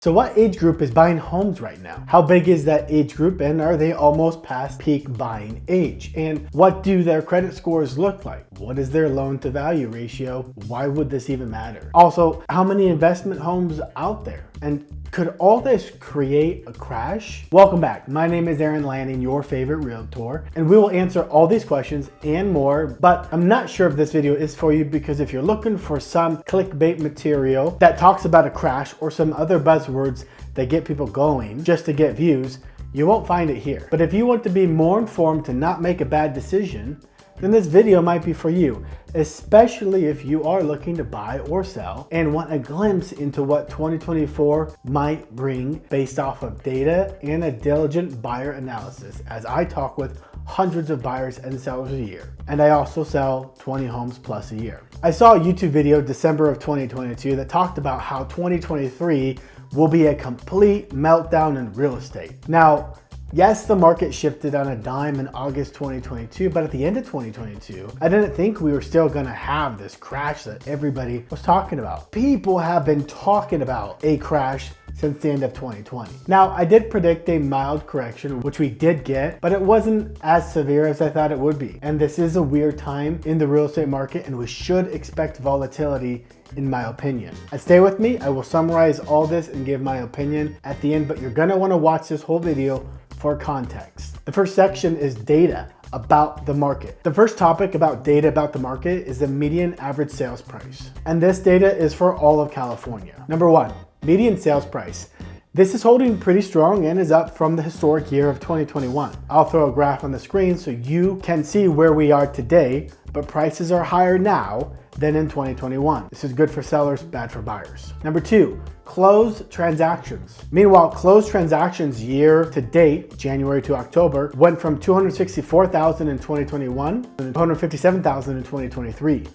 So what age group is buying homes right now? How big is that age group, and are they almost past peak buying age? And what do their credit scores look like? What is their loan to value ratio? Why would this even matter? Also, how many investment homes out there? And could all this create a crash? Welcome back. My name is Aaron Lanning, your favorite realtor, and we will answer all these questions and more, but I'm not sure if this video is for you, because if you're looking for some clickbait material that talks about a crash or some other buzzwords that get people going just to get views, you won't find it here. But if you want to be more informed to not make a bad decision, then this video might be for you, especially if you are looking to buy or sell and want a glimpse into what 2024 might bring based off of data and a diligent buyer analysis, as I talk with hundreds of buyers and sellers a year. And I also sell 20 homes plus a year. I saw a YouTube video December of 2022 that talked about how 2023 will be a complete meltdown in real estate. Now, yes, the market shifted on a dime in August 2022, but at the end of 2022, I didn't think we were still gonna have this crash that everybody was talking about. People have been talking about a crash since the end of 2020. Now, I did predict a mild correction, which we did get, but it wasn't as severe as I thought it would be. And this is a weird time in the real estate market, and we should expect volatility, in my opinion. And stay with me, I will summarize all this and give my opinion at the end, but you're gonna wanna watch this whole video for context. The first section is data about the market. The first topic about data about the market is the median average sales price. And this data is for all of California. Number one, median sales price. This is holding pretty strong and is up from the historic year of 2021. I'll throw a graph on the screen so you can see where we are today, but prices are higher now than in 2021. This is good for sellers, bad for buyers. Number two, closed transactions. Meanwhile, closed transactions year to date, January to October, went from 264,000 in 2021 to 257,000 in 2023.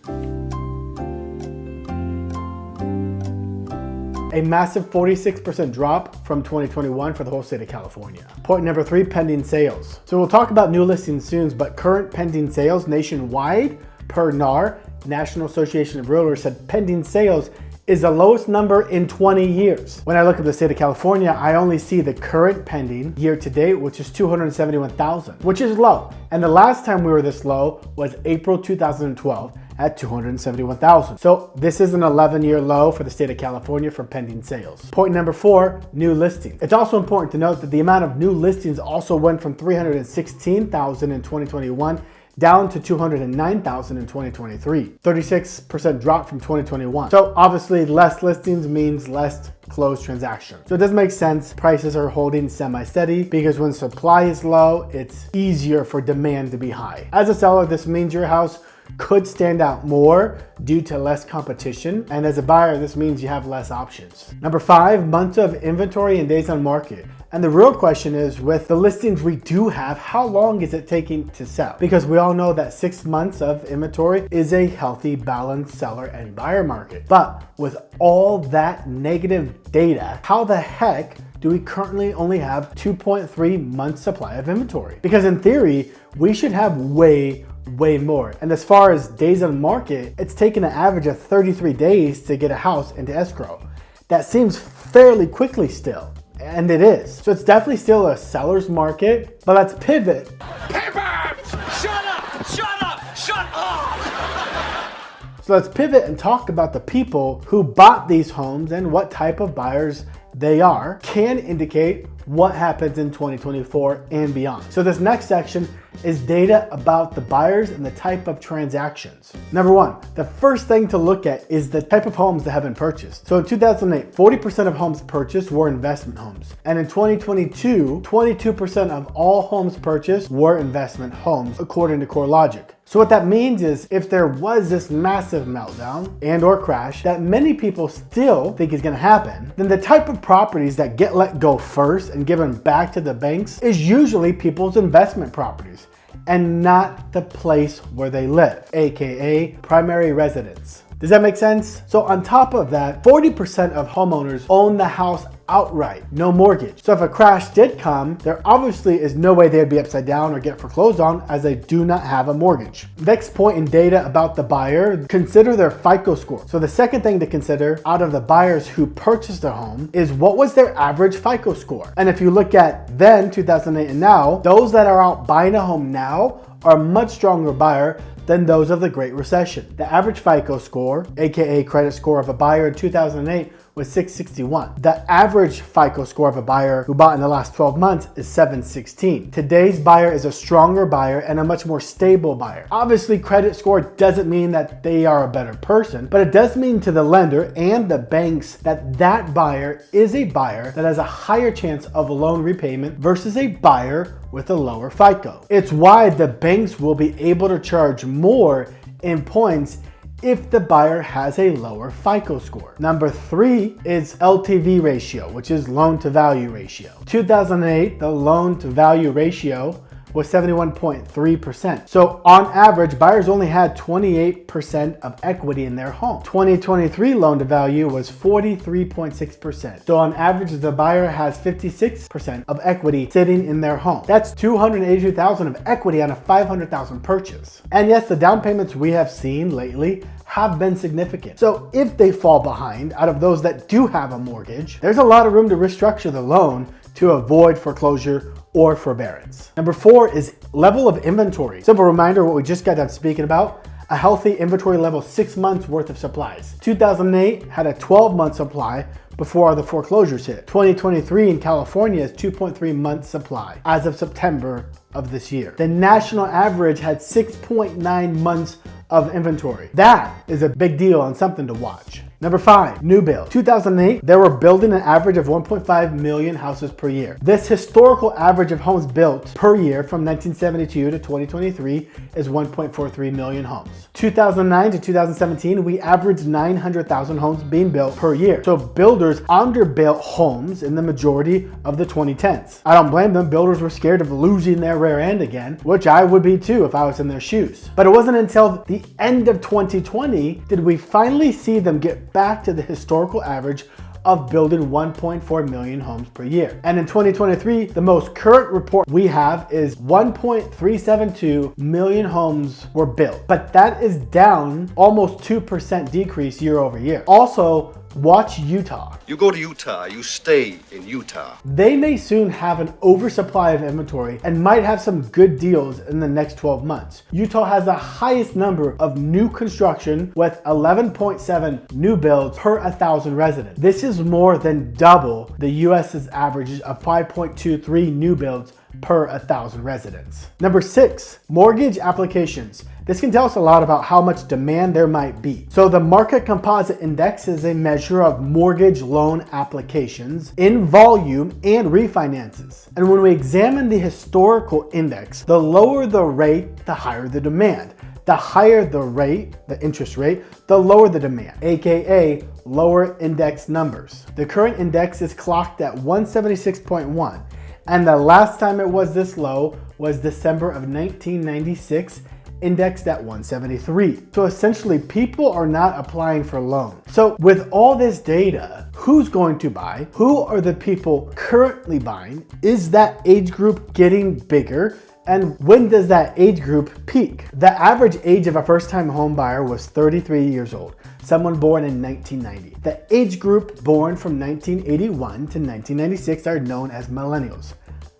A massive 46% drop from 2021 for the whole state of California. Point number three, pending sales. So we'll talk about new listings soon, but current pending sales nationwide per NAR, National Association of Realtors, said pending sales is the lowest number in 20 years. When I look at the state of California, I only see the current pending year to date, which is 271,000, which is low. And the last time we were this low was April 2012 at 271,000. So this is an 11-year low for the state of California for pending sales. Point number four, new listings. It's also important to note that the amount of new listings also went from 316,000 in 2021 down to 209,000 in 2023. 36% drop from 2021. So obviously less listings means less closed transactions. So it does make sense. Prices are holding semi-steady because when supply is low, it's easier for demand to be high. As a seller, this means your house could stand out more due to less competition. And as a buyer, this means you have less options. Number five, months of inventory and days on market. And the real question is, with the listings we do have, how long is it taking to sell? Because we all know that 6 months of inventory is a healthy, balanced seller and buyer market. But with all that negative data, how the heck do we currently only have 2.3 months supply of inventory? Because in theory, we should have way more. And as far as days on market, it's taken an average of 33 days to get a house into escrow. That seems fairly quickly still. And it is. So it's definitely still a seller's market, but let's pivot. Pivot! Shut up! Shut up! Shut up! So let's pivot and talk about the people who bought these homes and what type of buyers they are can indicate what happens in 2024 and beyond. So this next section is data about the buyers and the type of transactions. Number one, the first thing to look at is the type of homes that have been purchased. So in 2008, 40% of homes purchased were investment homes. And in 2022, 22% of all homes purchased were investment homes, according to CoreLogic. So what that means is if there was this massive meltdown and or crash that many people still think is gonna happen, then the type of properties that get let go first and given back to the banks is usually people's investment properties and not the place where they live, AKA primary residence. Does that make sense? So on top of that, 40% of homeowners own the house outright, no mortgage. So if a crash did come, there obviously is no way they'd be upside down or get foreclosed on, as they do not have a mortgage. Next point in data about the buyer, consider their FICO score. So the second thing to consider out of the buyers who purchased their home is what was their average FICO score. And if you look at then, 2008 and now, those that are out buying a home now are a much stronger buyer than those of the Great Recession. The average FICO score, aka credit score of a buyer in 2008, was 661. The average FICO score of a buyer who bought in the last 12 months is 716. Today's buyer is a stronger buyer and a much more stable buyer. Obviously, credit score doesn't mean that they are a better person, but it does mean to the lender and the banks that that buyer is a buyer that has a higher chance of a loan repayment versus a buyer with a lower FICO. It's why the banks will be able to charge more in points if the buyer has a lower FICO score. Number 3 is LTV ratio, which is loan to value ratio. 2008, the loan to value ratio was 71.3%. So on average, buyers only had 28% of equity in their home. 2023 loan to value was 43.6%. So on average, the buyer has 56% of equity sitting in their home. That's $282,000 of equity on a $500,000 purchase. And yes, the down payments we have seen lately have been significant. So if they fall behind out of those that do have a mortgage, there's a lot of room to restructure the loan to avoid foreclosure or forbearance. Number 4 is level of inventory. Simple reminder, what we just got done speaking about, a healthy inventory level, 6 months worth of supplies. 2008 had a 12-month supply before the foreclosures hit. 2023 in California is 2.3 months supply as of September of this year. The national average had 6.9 months of inventory. That is a big deal and something to watch. Number 5, new build. 2008, they were building an average of 1.5 million houses per year. This historical average of homes built per year from 1972 to 2023 is 1.43 million homes. 2009 to 2017, we averaged 900,000 homes being built per year. So builders underbuilt homes in the majority of the 2010s. I don't blame them. Builders were scared of losing their rear end again, which I would be too if I was in their shoes. But it wasn't until the end of 2020 did we finally see them get back to the historical average of building 1.4 million homes per year. And in 2023, the most current report we have is 1.372 million homes were built. But that is down almost 2% decrease year over year. Also, watch Utah. You go to Utah, you stay in Utah. They may soon have an oversupply of inventory and might have some good deals in the next 12 months. Utah has the highest number of new construction with 11.7 new builds per 1,000 residents. This is more than double the US's average of 5.23 new builds per 1,000 residents. Number 6, mortgage applications. This can tell us a lot about how much demand there might be. So the Market Composite Index is a measure of mortgage loan applications in volume and refinances. And when we examine the historical index, the lower the rate, the higher the demand. The higher the rate, the interest rate, the lower the demand, aka lower index numbers. The current index is clocked at 176.1. And the last time it was this low was December of 1996, indexed at 173. So essentially, people are not applying for loans. So with all this data, who's going to buy? Who are the people currently buying? Is that age group getting bigger? And when does that age group peak? The average age of a first-time home buyer was 33 years old, someone born in 1990. The age group born from 1981 to 1996 are known as millennials.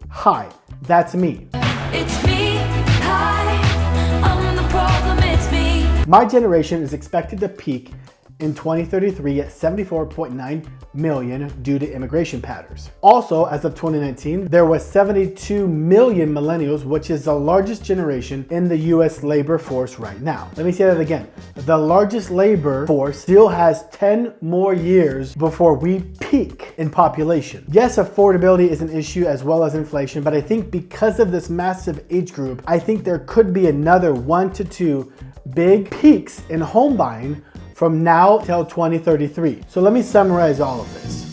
Hi, that's me. It's me. Hi, I'm the problem, it's me. My generation is expected to peak in 2033 at 74.9 million due to immigration patterns. Also, as of 2019, there was 72 million millennials, which is the largest generation in the US labor force right now. Let me say that again. The largest labor force still has 10 more years before we peak in population. Yes, affordability is an issue as well as inflation, but I think because of this massive age group, I think there could be another 1 to 2 big peaks in home buying from now till 2033. So let me summarize all of this.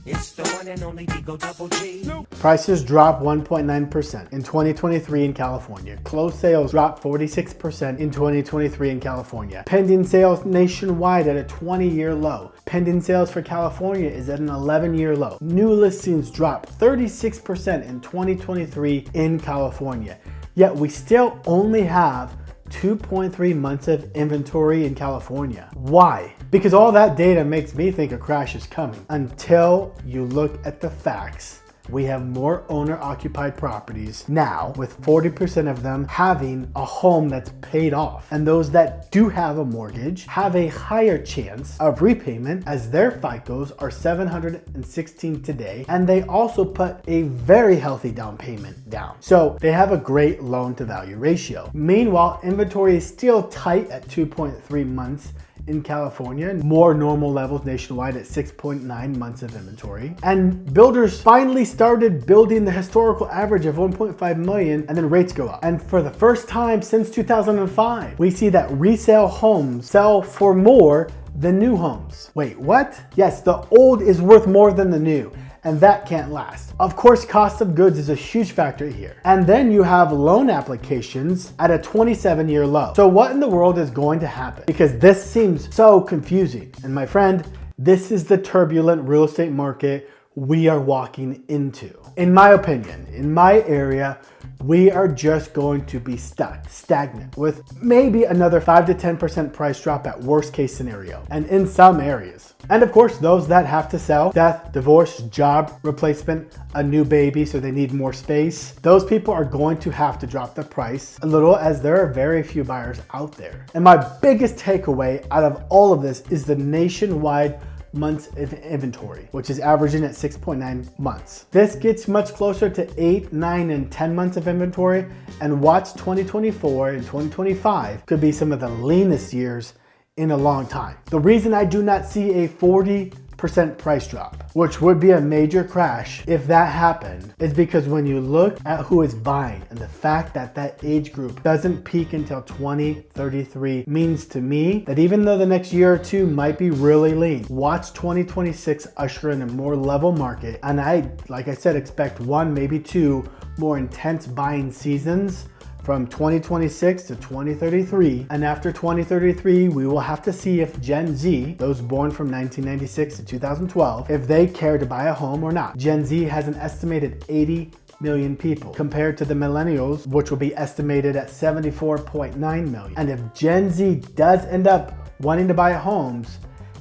It's the one one and only Digo Double G. Prices dropped 1.9% in 2023 in California. Closed sales dropped 46% in 2023 in California. Pending sales nationwide at a 20-year low. Pending sales for California is at an 11-year low. New listings dropped 36% in 2023 in California. Yet we still only have 2.3 months of inventory in California. Why? Because all that data makes me think a crash is coming. Until you look at the facts. We have more owner-occupied properties now, with 40% of them having a home that's paid off. And those that do have a mortgage have a higher chance of repayment, as their FICOs are 716 today, and they also put a very healthy down payment down. So they have a great loan-to-value ratio. Meanwhile, inventory is still tight at 2.3 months in California, more normal levels nationwide at 6.9 months of inventory. And builders finally started building the historical average of 1.5 million, and then rates go up. And for the first time since 2005, we see that resale homes sell for more than new homes. Wait, what? Yes, the old is worth more than the new, and that can't last. Of course, cost of goods is a huge factor here. And then you have loan applications at a 27-year low. So what in the world is going to happen? Because this seems so confusing. And my friend, this is the turbulent real estate market we are walking into. In my opinion, in my area, we are just going to be stuck, stagnant, with maybe another 5 to 10% price drop at worst case scenario, and in some areas. And of course, those that have to sell, death, divorce, job replacement, a new baby, so they need more space, those people are going to have to drop the price a little, as there are very few buyers out there. And my biggest takeaway out of all of this is the nationwide months of inventory, which is averaging at 6.9 months. This gets much closer to 8, 9, and 10 months of inventory, and watch 2024 and 2025 could be some of the leanest years in a long time. The reason I do not see a 40% price drop, which would be a major crash if that happened, is because when you look at who is buying and the fact that that age group doesn't peak until 2033 means to me that even though the next year or two might be really lean, watch 2026 usher in a more level market. And I, like I said, expect 1, maybe 2 more intense buying seasons from 2026 to 2033. And after 2033, we will have to see if Gen Z, those born from 1996 to 2012, if they care to buy a home or not. Gen Z has an estimated 80 million people compared to the millennials, which will be estimated at 74.9 million. And if Gen Z does end up wanting to buy homes,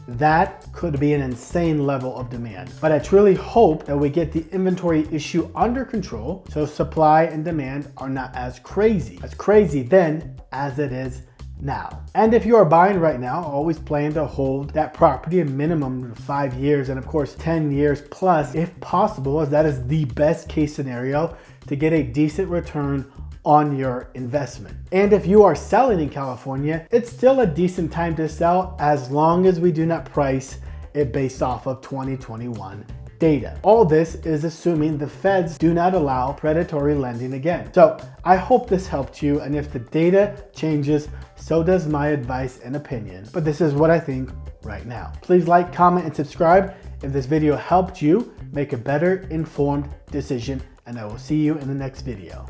that could be an insane level of demand. But I truly hope that we get the inventory issue under control so supply and demand are not as crazy then as it is now. And if you are buying right now, always plan to hold that property a minimum of 5 years, and of course 10 years plus if possible, as that is the best case scenario to get a decent return on your investment. And if you are selling in California, it's still a decent time to sell as long as we do not price it based off of 2021 data. All this is assuming the feds do not allow predatory lending again. So I hope this helped you, and if the data changes, so does my advice and opinion. But this is what I think right now. Please like, comment, and subscribe if this video helped you make a better informed decision, and I will see you in the next video.